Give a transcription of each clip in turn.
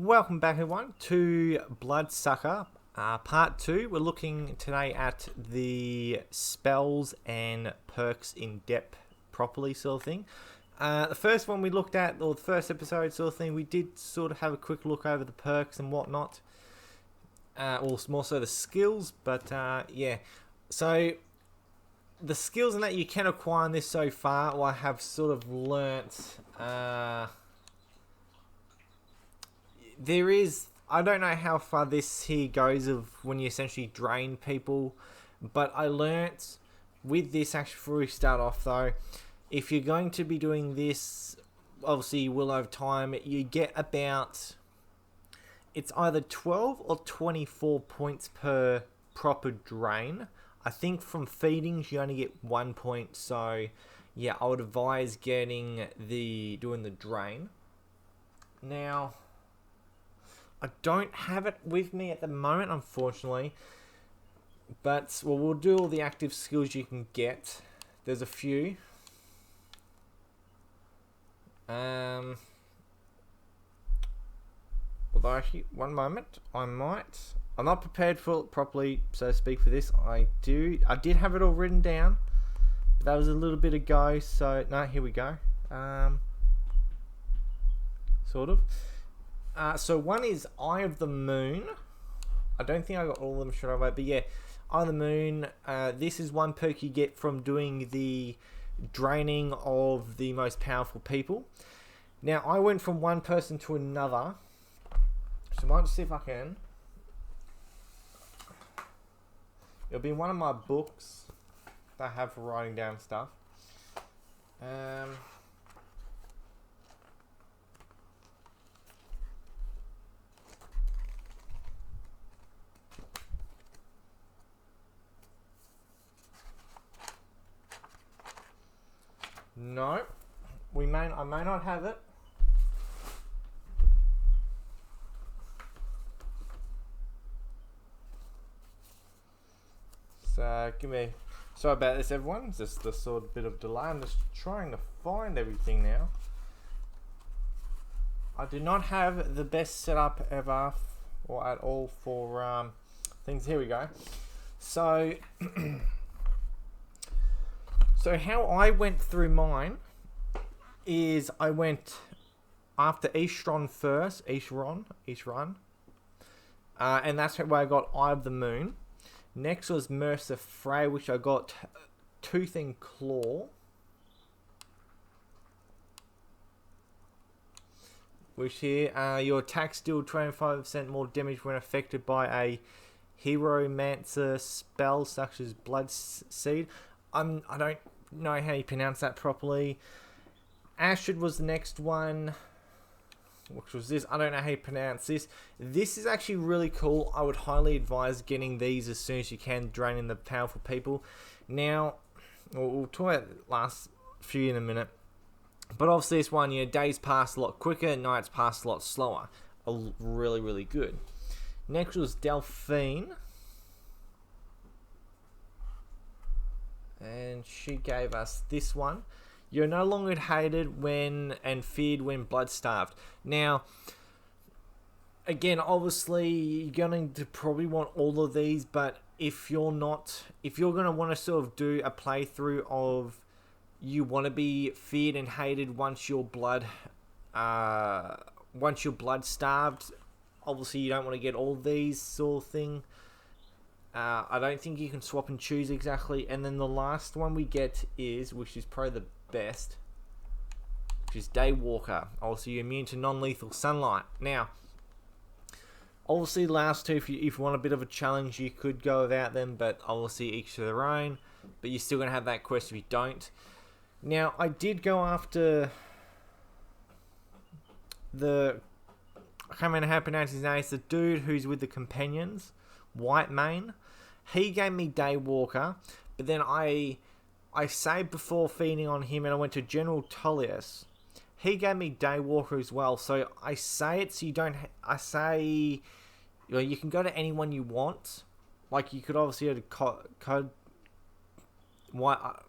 Welcome back, everyone, to Suckah, Part 2. We're looking today at the spells and perks in depth properly, sort of thing. The first one we looked at, or the first episode sort of thing, we did sort of have a quick look over the perks and whatnot. Or more so the skills, but yeah. So, the skills and that you can acquire in this so far, I have sort of learnt... there is, I don't know how far this here goes of when you essentially drain people, but I learnt with this, actually before we start off though, if you're going to be doing this, obviously you will over time, you get about, it's either 12 or 24 points per proper drain. I think from feedings you only get 1 point, so yeah, I would advise doing the drain. Now, I don't have it with me at the moment, unfortunately. But, well, we'll do all the active skills you can get. There's a few. Although, actually, one moment. I'm not prepared for it properly, so to speak, for this. I did have it all written down. But that was a little bit ago, so, no, here we go. Sort of. So one is Eye of the Moon. I don't think I got all of them straight away, but yeah, Eye of the Moon. This is one perk you get from doing the draining of the most powerful people. Now, I went from one person to another, so I might see if I can. It'll be in one of my books that I have for writing down stuff. No, I may not have it. So sorry about this, everyone. It's just the sort of bit of delay. I'm just trying to find everything now. I do not have the best setup ever, or at all, for things. Here we go. So. So how I went through mine is I went after Ishron first, Ishron, and that's where I got Eye of the Moon. Next was Mercer Frey, which I got Tooth and Claw, which here your attacks deal 25% more damage when affected by a Hemomancy spell such as Blood Seed. I don't know how you pronounce that properly. Ashford was the next one, which was this. I don't know how you pronounce this. This is actually really cool. I would highly advise getting these as soon as you can, draining the powerful people. Now, we'll talk about the last few in a minute. But obviously this one, days pass a lot quicker, nights pass a lot slower. Really, really good. Next was Delphine. And she gave us this one. You're no longer hated and feared when blood-starved. Now, again, obviously, you're going to probably want all of these, but if you're going to want to sort of do a playthrough of you want to be feared and hated once you're blood-starved, obviously you don't want to get all these sort of thing. I don't think you can swap and choose exactly. And then the last one we get which is probably the best, which is Daywalker. Also, you're immune to non-lethal sunlight. Now, obviously the last two, if you want a bit of a challenge, you could go without them, but obviously each to their own. But you're still going to have that quest if you don't. Now, I did go after I can't remember how to pronounce his name. It's the dude who's with the companions. White Mane. He gave me Daywalker, but then I saved before feeding on him and I went to General Tullius. He gave me Daywalker as well, so I say it so you don't... you can go to anyone you want. Like, you could obviously go to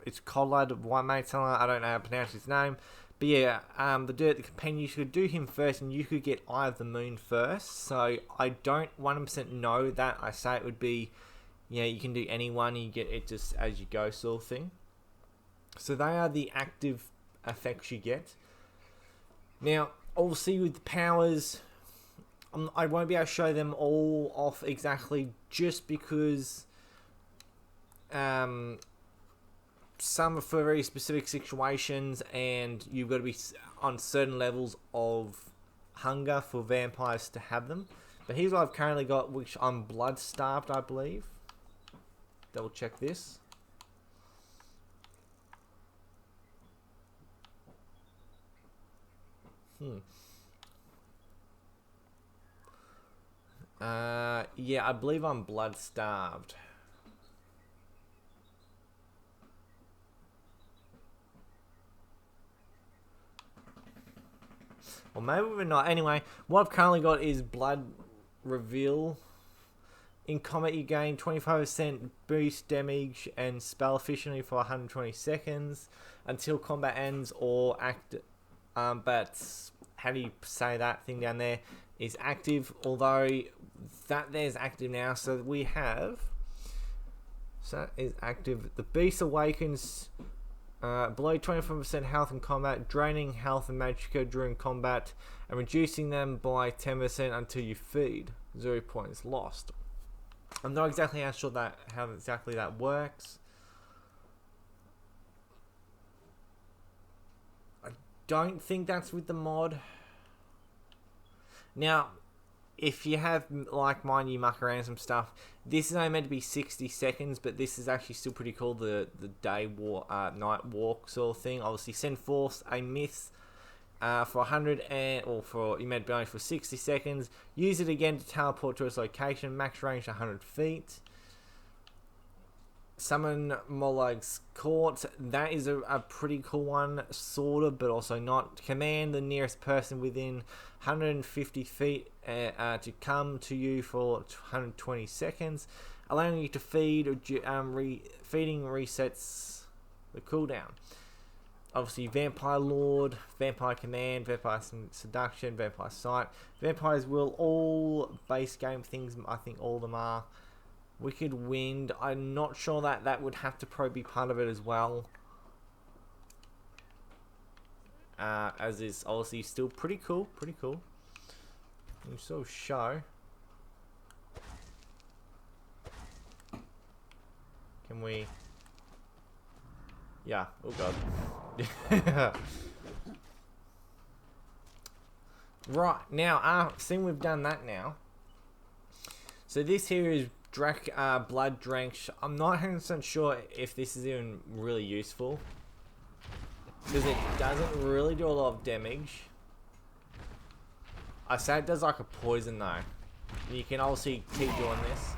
it's Collard, White Mane, something like that. I don't know how to pronounce his name. But yeah, the Dirt, the companion, you could do him first, and you could get Eye of the Moon first. So I don't 100% know that. I say it would be, you can do anyone, you get it just as you go sort of thing. So they are the active effects you get. Now, obviously with the powers, I won't be able to show them all off exactly just because some are for very specific situations, and you've got to be on certain levels of hunger for vampires to have them. But here's what I've currently got, which I'm blood starved, I believe. Double check this. Yeah, I believe I'm blood starved. Or maybe we're not. Anyway, what I've currently got is Blood Reveal. In combat, you gain 25% boost damage and spell efficiently for 120 seconds until combat ends or act. But how do you say that thing down there? Is active, although that there's active now. So we have. So that is active. The Beast awakens. Below 25% health in combat, draining health and magicka during combat, and reducing them by 10% until you feed. 0 points lost. I'm not exactly sure how exactly that works. I don't think that's with the mod. Now, if you have, like mine, you muck around some stuff. This is only meant to be 60 seconds, but this is actually still pretty cool. The day walk, night walk sort of thing. Obviously, send forth a myth for 100 or for you meant to be only for 60 seconds. Use it again to teleport to its location. Max range 100 feet. Summon Molag's Court. That is a pretty cool one, sort of, but also not. Command the nearest person within 150 feet to come to you for 120 seconds, allowing you to feed. Feeding resets the cooldown. Obviously, Vampire Lord, Vampire Command, Vampire Seduction, Vampire Sight. Vampires will all base game things. I think all of them are. Wicked Wind. I'm not sure that would have to probably be part of it as well. As is obviously still pretty cool. Pretty cool. You sort of show. Can we? Yeah. Oh god. Right now, seeing we've done that now. So this here is Blood Drench. I'm not 100% sure if this is even really useful, because it doesn't really do a lot of damage. I say it does like a poison though. You can obviously keep doing this.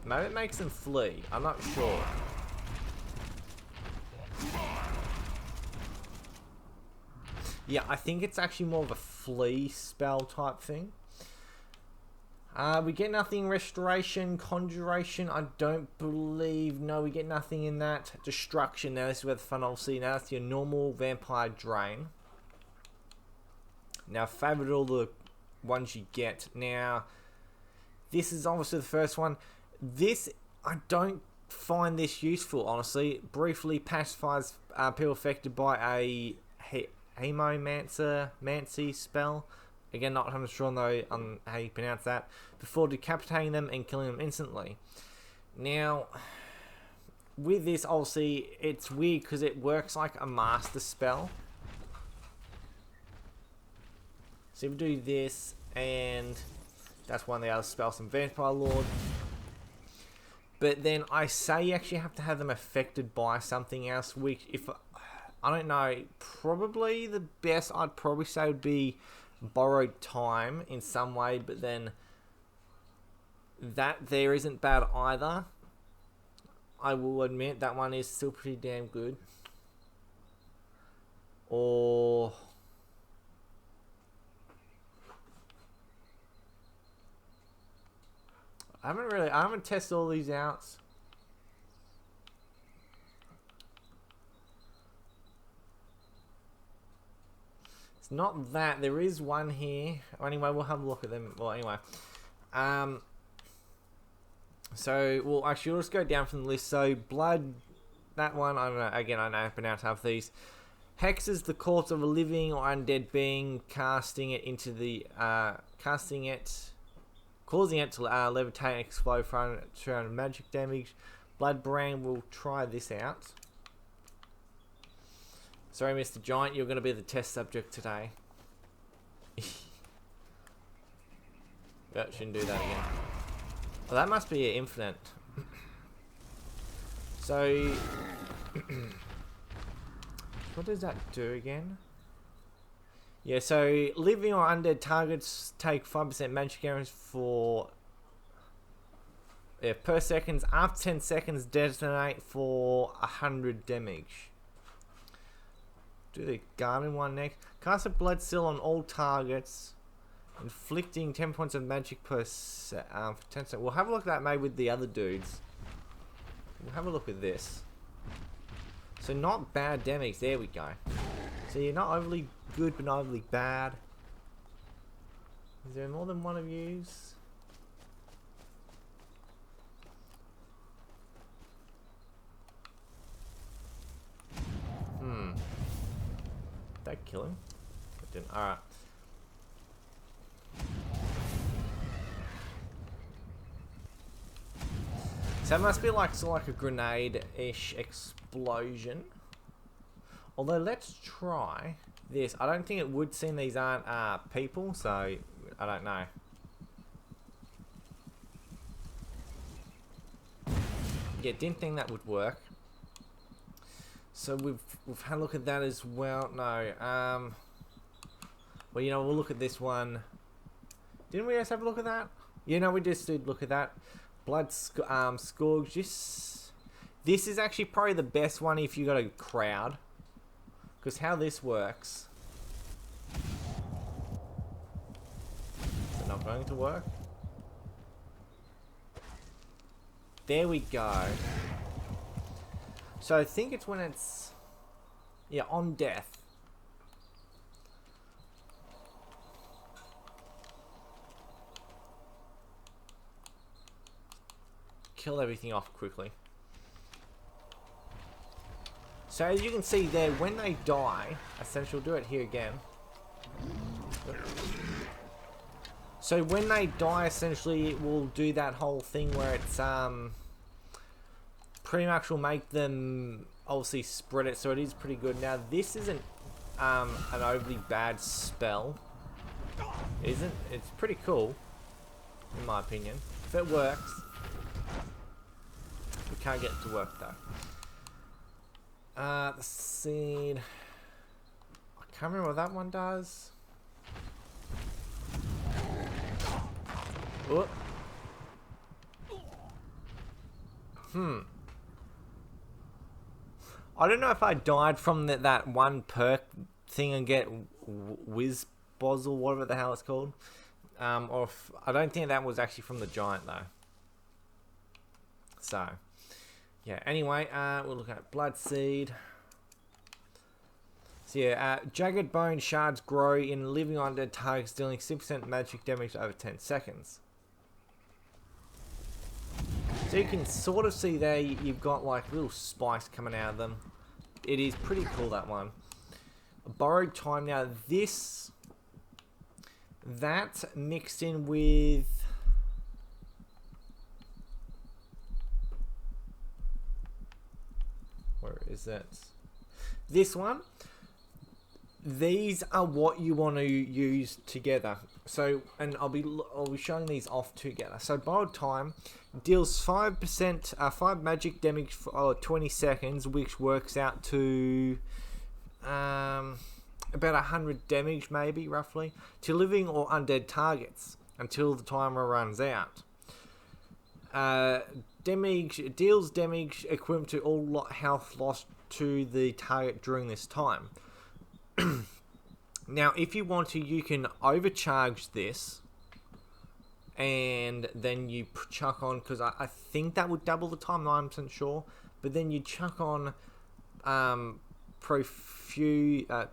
Maybe it makes them flee. I'm not sure. Yeah, I think it's actually more of a flee spell type thing. We get nothing restoration, conjuration. I don't believe. No, we get nothing in that. Destruction. Now this is where the fun obviously. Now that's your normal vampire drain. Now favorite all the ones you get. Now this is obviously the first one. This I don't find this useful honestly. Briefly pacifies people affected by a Hemomancy spell. Again, not 100% sure though on how you pronounce that. Before decapitating them and killing them instantly. Now, with this, obviously, it's weird because it works like a master spell. So if we do this, and that's one of the other spells from Vampire Lord. But then I say you actually have to have them affected by something else, which, if I don't know, probably the best I'd probably say would be borrowed time in some way, but then that there isn't bad either. I will admit that one is still pretty damn good. Or I haven't tested all these out. It's not that. There is one here. Anyway, we'll have a look at them. Well, anyway. So, well, actually, we'll just go down from the list. So, blood, that one, I don't know. Again, I don't know how to pronounce half these. Hex is the corpse of a living or undead being, causing it to levitate and explode for 200 magic damage. Bloodbrand, we'll try this out. Sorry, Mr. Giant, you're going to be the test subject today. Yep, shouldn't do that again. Oh, that must be infinite. So, what does that do again? Yeah, so living or undead targets take 5% magic damage for per seconds. After 10 seconds, detonate for 100 damage. Do the garden one next. Cast a blood seal on all targets, inflicting 10 points of magic per for 10 seconds. We'll have a look at that made with the other dudes. We'll have a look at this. So not bad damage. There we go. So you're not overly good, but not overly bad. Is there more than one of yous? Did that kill him? It didn't. Alright. So it must be like sort of like a grenade-ish explosion. Although let's try this. I don't think it would seem these aren't people, so I don't know. Yeah, didn't think that would work. So we've had a look at that as well. No. Well, you know, we'll look at this one. Didn't we just have a look at that? You know, we just did look at that. Blood Scourge. This is actually probably the best one if you got a crowd. Because how this works. Is it not going to work? There we go. So I think it's when it's, yeah, on death. Kill everything off quickly. So as you can see there, when they die, essentially, we'll do it here again. So when they die, essentially, it will do that whole thing where it's pretty much will make them obviously spread it, so it is pretty good. Now this isn't an overly bad spell, isn't? It's pretty cool, in my opinion. If it works, we can't get it to work though. The seed. I can't remember what that one does. Whoop. I don't know if I died from that one perk thing and get whiz bozzle, whatever the hell it's called, or if, I don't think that was actually from the giant though. So, yeah. Anyway, we'll look at blood seed. So yeah, jagged bone shards grow in living undead targets, dealing 6% magic damage over 10 seconds. So you can sort of see there, you've got like little spikes coming out of them. It is pretty cool, that one. Borrowed time. Now this, that mixed in with, where is it? This one. These are what you want to use together. So, and I'll be showing these off together. So, borrowed time deals 5%, 5 magic damage for 20 seconds, which works out to about 100 damage, maybe roughly, to living or undead targets until the timer runs out. Damage deals damage equivalent to all health lost to the target during this time. Now, if you want to, you can overcharge this, and then you chuck on, because I think that would double the time, 9% sure, but then you chuck on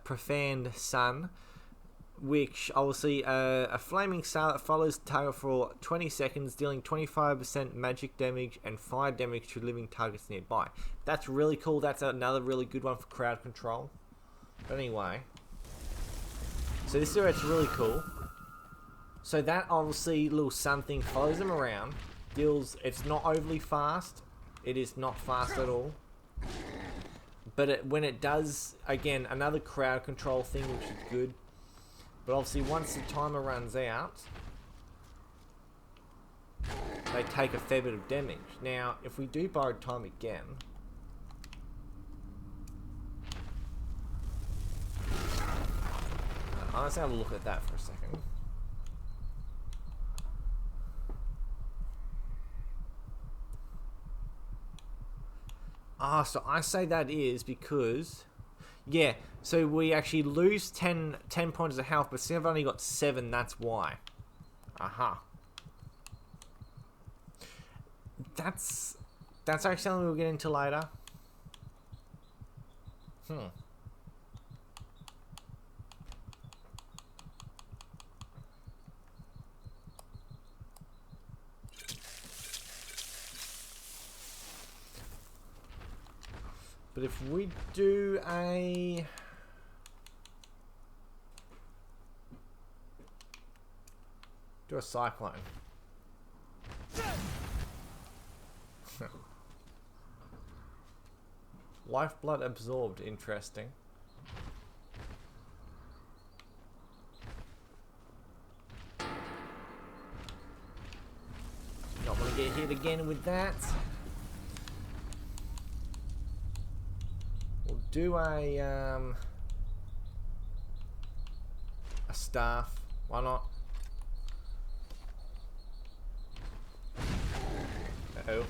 Profound Sun, which obviously a flaming star that follows the target for 20 seconds, dealing 25% magic damage and fire damage to living targets nearby. That's really cool. That's another really good one for crowd control. But anyway, so this is really cool. So that obviously little sun thing follows them around, deals. It's not overly fast. It is not fast at all. But when it does, again, another crowd control thing, which is good. But obviously, once the timer runs out, they take a fair bit of damage. Now, if we do borrowed time again, let's have a look at that for a second. So I say that is because, yeah, so we actually lose 10 points of health, but since I've only got 7, that's why. Aha. That's actually something we'll get into later. But if we do a cyclone. Lifeblood absorbed, interesting. Not want to get hit again with that. We'll do a staff. Why not? Uh-oh.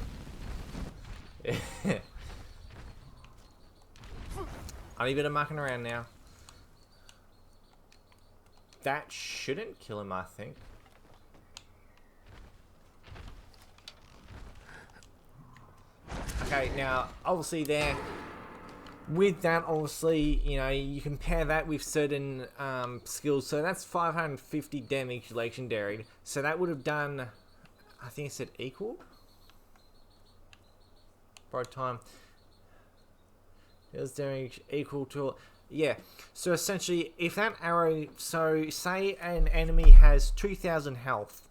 I need a bit of mucking around now. That shouldn't kill him, I think. Okay, now, obviously there, with that, obviously, you know, you compare that with certain skills. So that's 550 damage legendary. So that would have done, I think it said equal. Borrowed time. Deals damage equal to, yeah. So essentially, if that arrow, so say an enemy has 2,000 health,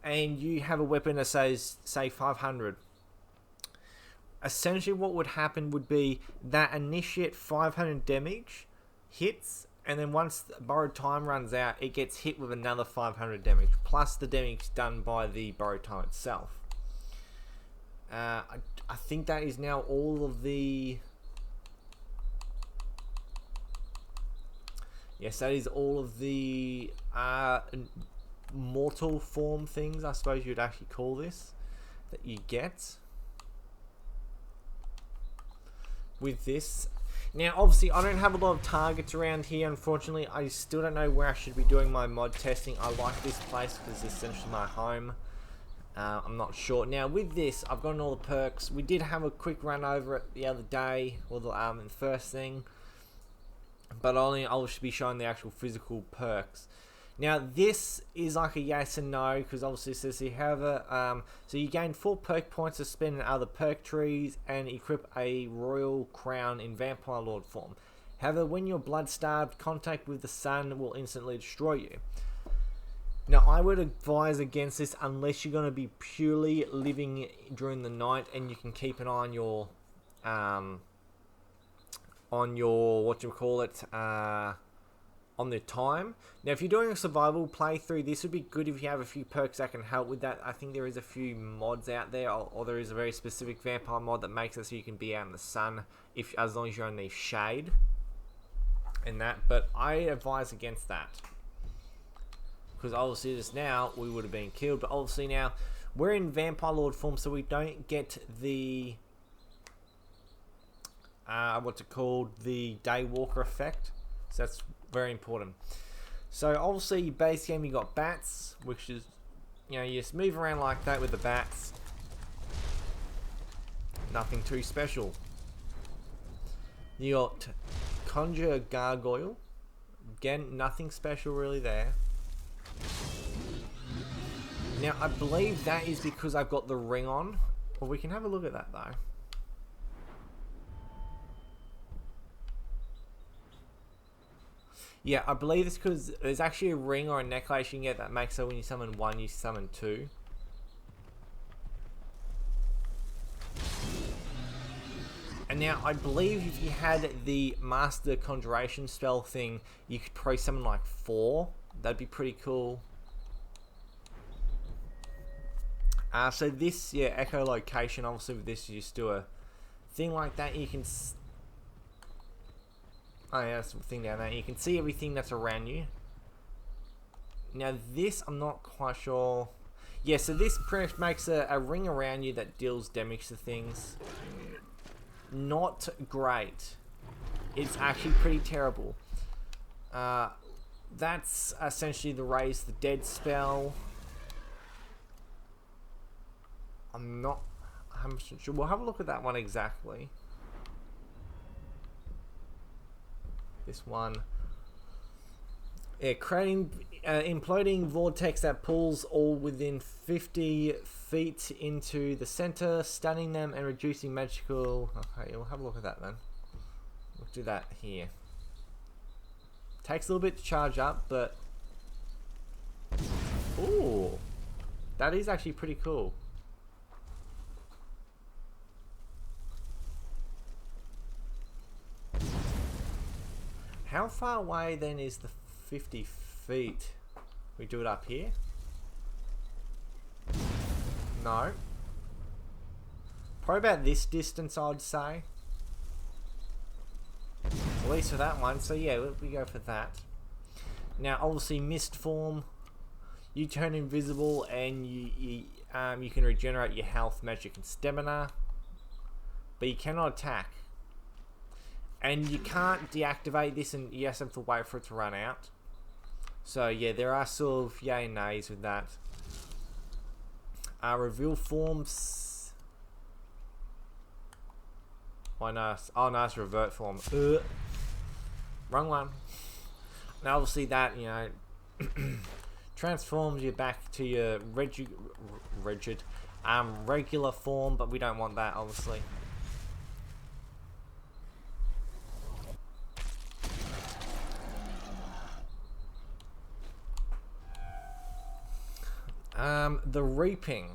and you have a weapon that says, say 500. Essentially, what would happen would be that initiate 500 damage hits, and then once the borrowed time runs out, it gets hit with another 500 damage, plus the damage done by the borrowed time itself. I think that is now all of the... Yes, that is all of the mortal form things, I suppose you'd actually call this, that you get with this. Now, obviously, I don't have a lot of targets around here, unfortunately. I still don't know where I should be doing my mod testing. I like this place because it's essentially my home. I'm not sure. Now, with this, I've gotten all the perks. We did have a quick run over it the other day, or the first thing. But I should be showing the actual physical perks. Now, this is like a yes and no, because obviously it says you have a, so you gain 4 perk points to spend in other perk trees, and equip a royal crown in Vampire Lord form. However, when you're blood-starved, contact with the sun will instantly destroy you. Now, I would advise against this unless you're going to be purely living during the night, and you can keep an eye on your, on the time. Now, if you're doing a survival playthrough, this would be good if you have a few perks that can help with that. I think there is a few mods out there, or there is a very specific vampire mod that makes it so you can be out in the sun, as long as you're in the shade and that. But I advise against that, because obviously just now we would have been killed. But obviously now we're in Vampire Lord form, so we don't get the what's it called, the Daywalker effect. So that's very important. So obviously base game, you got bats, which is, you know, you just move around like that with the bats. Nothing too special. You got Conjure Gargoyle. Again, nothing special really there. Now, I believe that is because I've got the ring on. Well, we can have a look at that, though. Yeah, I believe it's because there's actually a ring or a necklace you can get that makes so when you summon one, you summon two. And now, I believe if you had the Master Conjuration spell thing, you could probably summon like 4. That'd be pretty cool. So this, yeah, echolocation, obviously with this, you just do a thing like that. You can... Oh yeah, that's the thing down there. You can see everything that's around you. Now this, I'm not quite sure. Yeah, so this pretty much makes a ring around you that deals damage to things. Not great. It's actually pretty terrible. That's essentially the Raise the Dead spell. I'm not 100% sure. We'll have a look at that one exactly. This one. Yeah, creating imploding vortex that pulls all within 50 feet into the center, stunning them and reducing magical... Okay, we'll have a look at that then. We'll do that here. Takes a little bit to charge up, but... Ooh! That is actually pretty cool. How far away then is the 50 feet? We do it up here? No. Probably about this distance, I'd say. At least for that one. So yeah, we go for that. Now, obviously, mist form. You turn invisible, and you can regenerate your health, magic, and stamina. But you cannot attack. And you can't deactivate this, and you just have to wait for it to run out. So yeah, there are sort of yay and nays with that. Reveal forms. Oh nice. Oh nice, revert form. Wrong one. Now obviously that, you know, transforms you back to your regular form, but we don't want that obviously. The Reaping.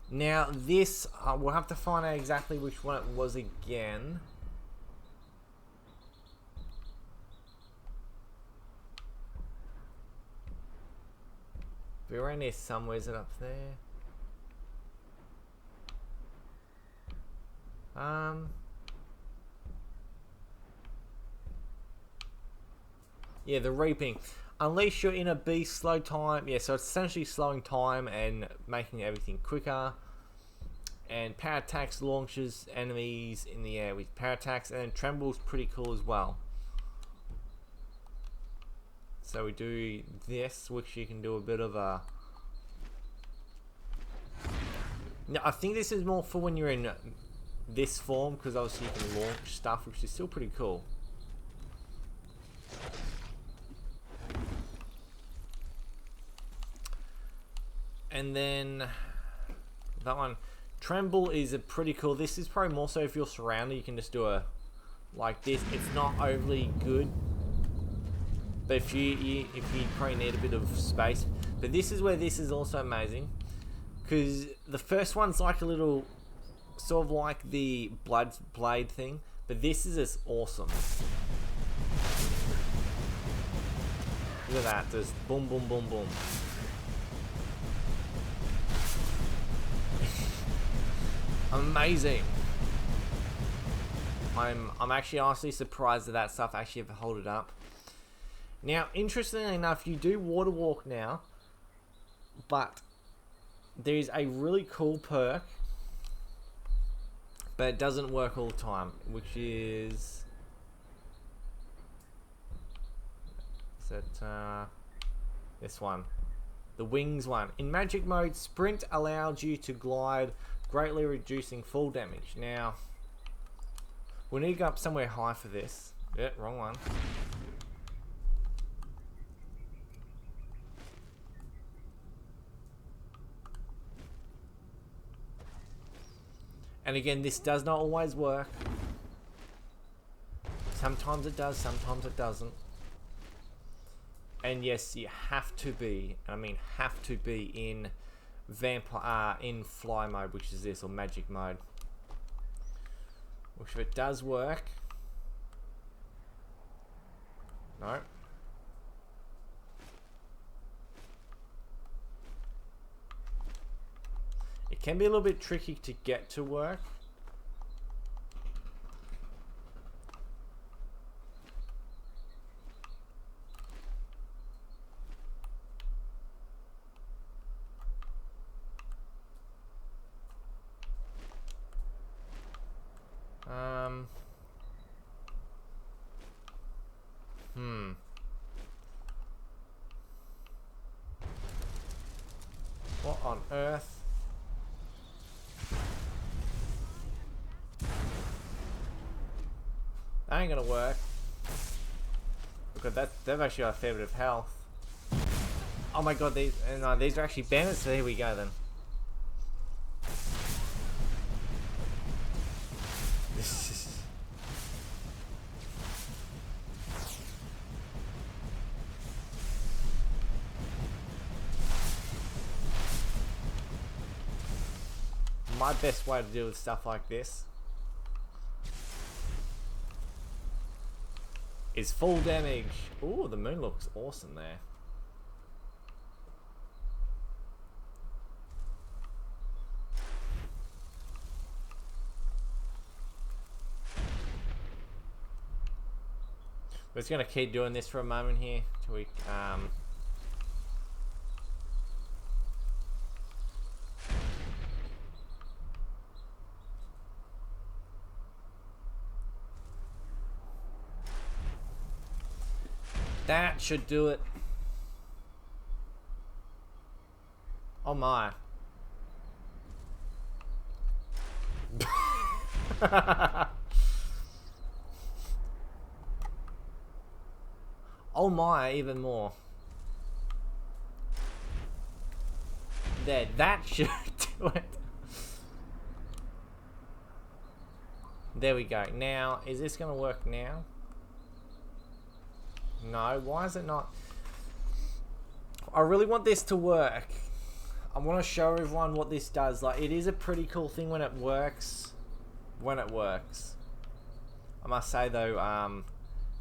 Now this, we'll have to find out exactly which one it was again. We're around here somewhere, is it up there? Yeah, the Reaping. Unleash your inner beast, slow time. Yeah, so it's essentially slowing time and making everything quicker. And power attacks launches enemies in the air with power attacks, and then tremble is pretty cool as well. So we do this, which you can do a bit of a... Now, I think this is more for when you're in this form, because obviously you can launch stuff, which is still pretty cool. And then that one, Tremble, is a pretty cool. This is probably more so if you're surrounded, you can just do a like this. It's not overly good, but if you probably need a bit of space. But this is where this is also amazing, because the first one's like a little sort of like the blood blade thing, but this is just awesome. Look at that, just boom, boom, boom, boom. Amazing. I'm actually honestly surprised that that stuff actually ever held it up. Now, interestingly enough, you do water walk now, but there's a really cool perk, but it doesn't work all the time, which is that this one, the wings one. In magic mode, sprint allows you to glide, greatly reducing fall damage. Now, We need to go up somewhere high for this. Yeah, wrong one. And again, this does not always work. Sometimes it does, sometimes it doesn't. And yes, you have to be, I mean have to be in in fly mode, which is this, or magic mode. Which if it does work. No. It can be a little bit tricky to get to work. What on earth? That ain't gonna work. Because they've actually got a fair bit of health. Oh my god, these are actually bandits, so here we go then. This is... My best way to deal with stuff like this is full damage. Ooh, the moon looks awesome there. We're just gonna keep doing this for a moment here till we that should do it. Oh my. Oh my, even more. There, that should do it. There we go. Now, is this gonna work now? No, why is it not? I really want this to work. I want to show everyone what this does. Like, it is a pretty cool thing when it works. When it works. I must say though,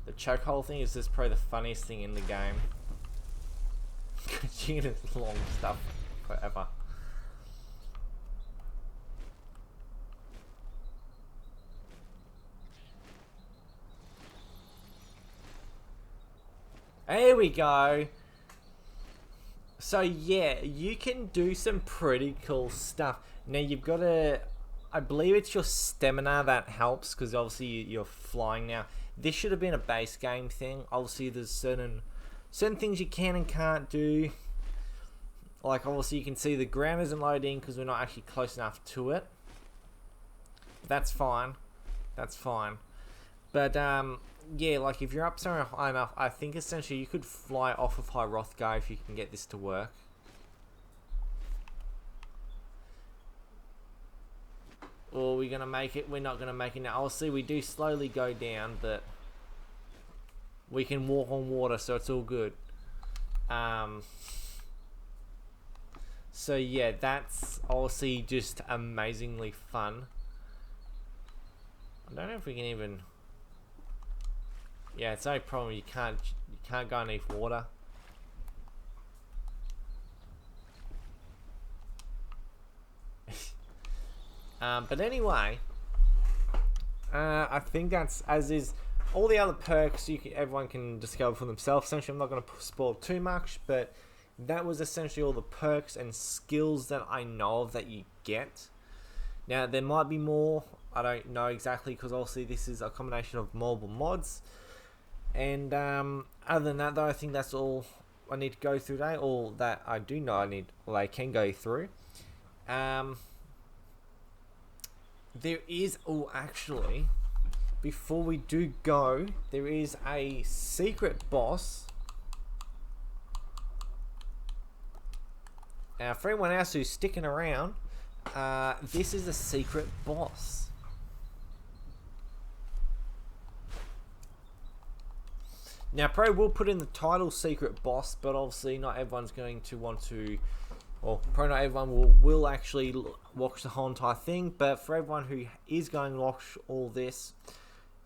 the chokehold thing is just probably the funniest thing in the game. Because you can just long stuff forever. There we go. So yeah, you can do some pretty cool stuff. Now you've got to, I believe it's your stamina that helps, because obviously you're flying now. This should have been a base game thing. Obviously there's certain things you can and can't do. Like obviously you can see the ground isn't loading because we're not actually close enough to it. That's fine. That's fine. But yeah, like if you're up somewhere high enough, I think essentially you could fly off of High Rothgar if you can get this to work. Or we're gonna make it, we're not gonna make it now. Obviously we do slowly go down, but we can walk on water, so it's all good. So yeah, that's obviously just amazingly fun. I don't know if we can even... Yeah, it's no problem. You can't go underneath water. But anyway, I think that's as is all the other perks everyone can discover for themselves. Essentially, I'm not going to spoil too much, but that was essentially all the perks and skills that I know of that you get. Now there might be more. I don't know exactly, because obviously this is a combination of mobile mods. And other than that though, I think that's all I need to go through today. All that I do know I can go through. There is, actually, before we do go, there is a secret boss. Now, for everyone else who's sticking around, this is a secret boss. Now, probably will put in the title secret boss, but obviously not everyone's going to want to, or probably not everyone will actually watch the whole entire thing. But for everyone who is going to watch all this,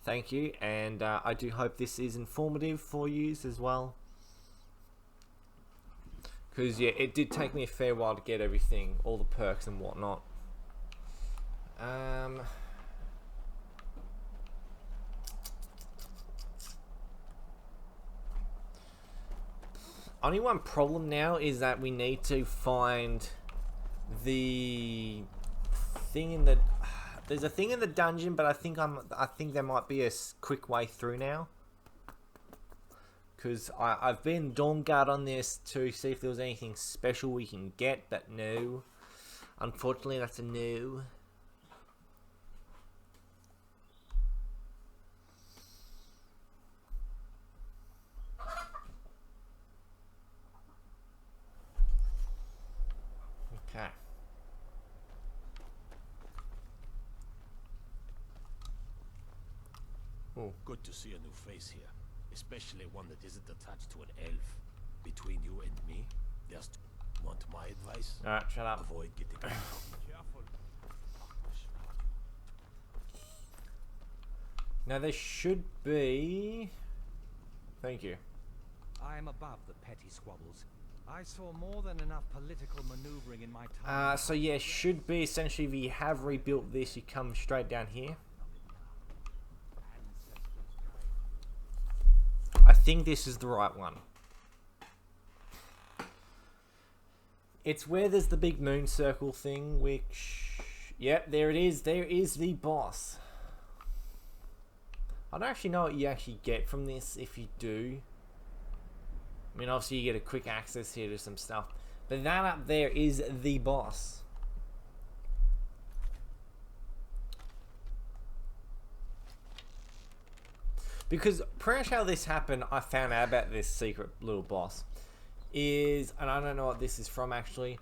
thank you, and I do hope this is informative for you as well. Because, yeah, it did take me a fair while to get everything, all the perks and whatnot. Only one problem now is that we need to find the thing in the... There's a thing in the dungeon, but I think there might be a quick way through now. Because I've been Dawnguard on this to see if there was anything special we can get, but no. Unfortunately, that's a no. Okay. Oh. Good to see a new face here. Especially one that isn't attached to an elf. Between you and me, just want my advice? Alright, shut up. Avoid getting careful. Now there should be... Thank you. I am above the petty squabbles. I saw more than enough political maneuvering in my time. So yeah, should be essentially if you have rebuilt this, you come straight down here. I think this is the right one. It's where there's the big moon circle thing, which... Yep, there it is. There is the boss. I don't actually know what you actually get from this if you do. I mean, obviously you get a quick access here to some stuff. But that up there is the boss. Because pretty much how this happened, I found out about this secret little boss. And I don't know what this is from actually.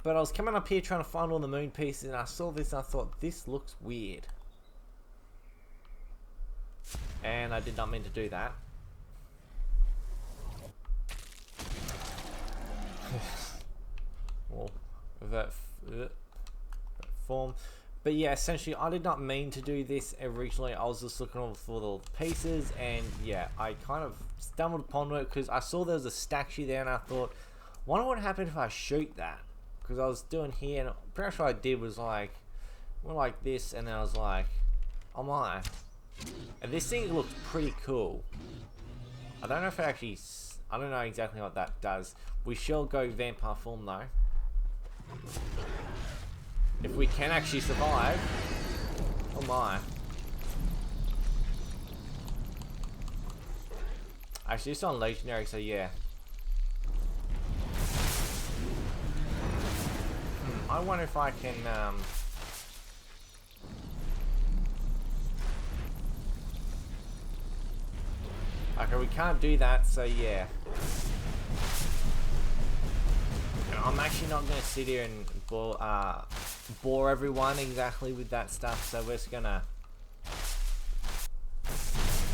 But I was coming up here trying to find all the moon pieces and I saw this and I thought, this looks weird. And I did not mean to do that. Well, that form. But yeah, essentially, I did not mean to do this originally. I was just looking for the pieces, and yeah, I kind of stumbled upon it because I saw there was a statue there, and I thought, wonder what happened if I shoot that? Because I was doing here, and pretty much what I did was like, went like this, and then I was like, oh my. And this thing looks pretty cool. I don't know if it actually, I don't know exactly what that does. We shall go vampire form though. If we can actually survive. Oh my. Actually, it's on legendary, so yeah. I wonder if I can, okay, we can't do that, so yeah. And I'm actually not going to sit here and bore everyone exactly with that stuff, so we're just going to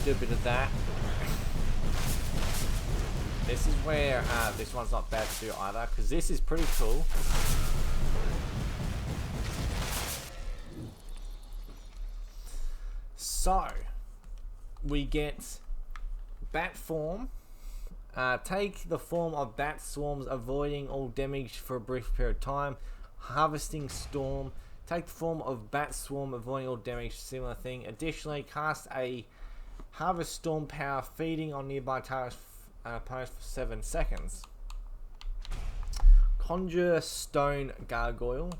do a bit of that. This is where this one's not bad to do either, because this is pretty cool. So, we get bat form. Take the form of bat swarms, avoiding all damage for a brief period of time. Harvesting storm. Take the form of bat swarm, avoiding all damage, similar thing. Additionally, cast a harvest storm power, feeding on nearby targets opponents for 7 seconds. Conjure stone gargoyle.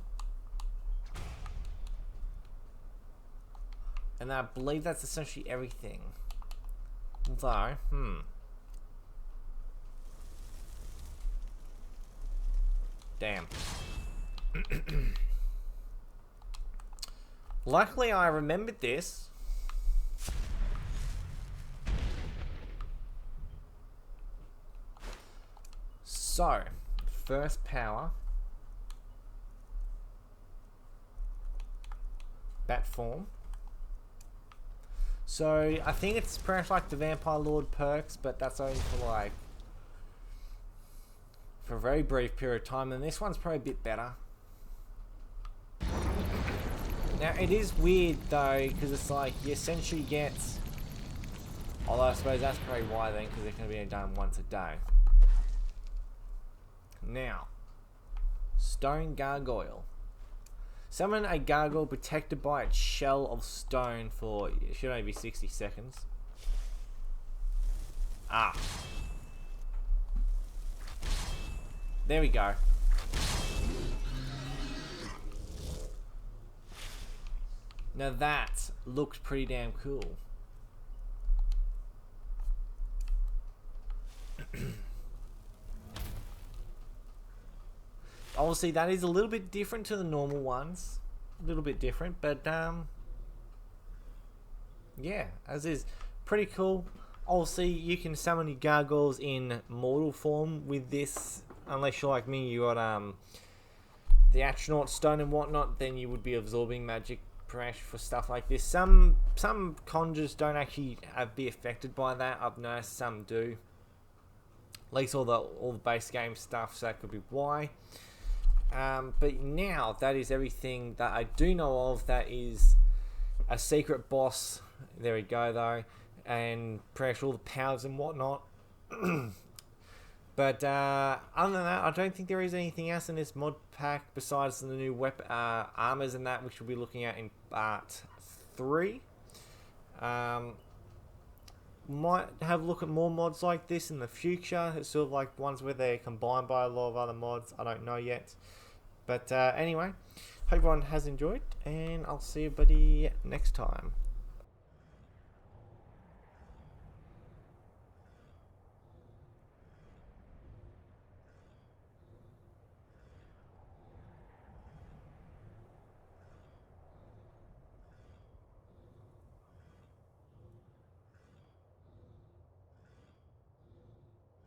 And I believe that's essentially everything. Though, damn. Luckily, I remembered this. So, first power. Bat form. So, I think it's pretty much like the Vampire Lord perks, but that's only for like... for a very brief period of time, and this one's probably a bit better. Now, it is weird though, because it's like, you essentially get... although I suppose that's probably why then, because it can be done once a day. Now, Stone Gargoyle. Summon a gargoyle protected by its shell of stone for, it should only be 60 seconds. Ah. There we go. Now that looks pretty damn cool. Obviously that is a little bit different to the normal ones. A little bit different, but yeah, as is pretty cool. Obviously you can summon your gargoyles in mortal form with this, unless you're like me, you got the astronaut stone and whatnot, then you would be absorbing magic for stuff like this. Some conjures don't actually be affected by that. I've noticed some do. At least all the base game stuff, so that could be why. But now that is everything that I do know of. That is a secret boss. There we go though, and pretty much all the powers and whatnot. But other than that, I don't think there is anything else in this mod pack besides the new armors and that, which we'll be looking at in part 3. Might have a look at more mods like this in the future. It's sort of like ones where they're combined by a lot of other mods. I don't know yet. But anyway, hope everyone has enjoyed, and I'll see everybody next time.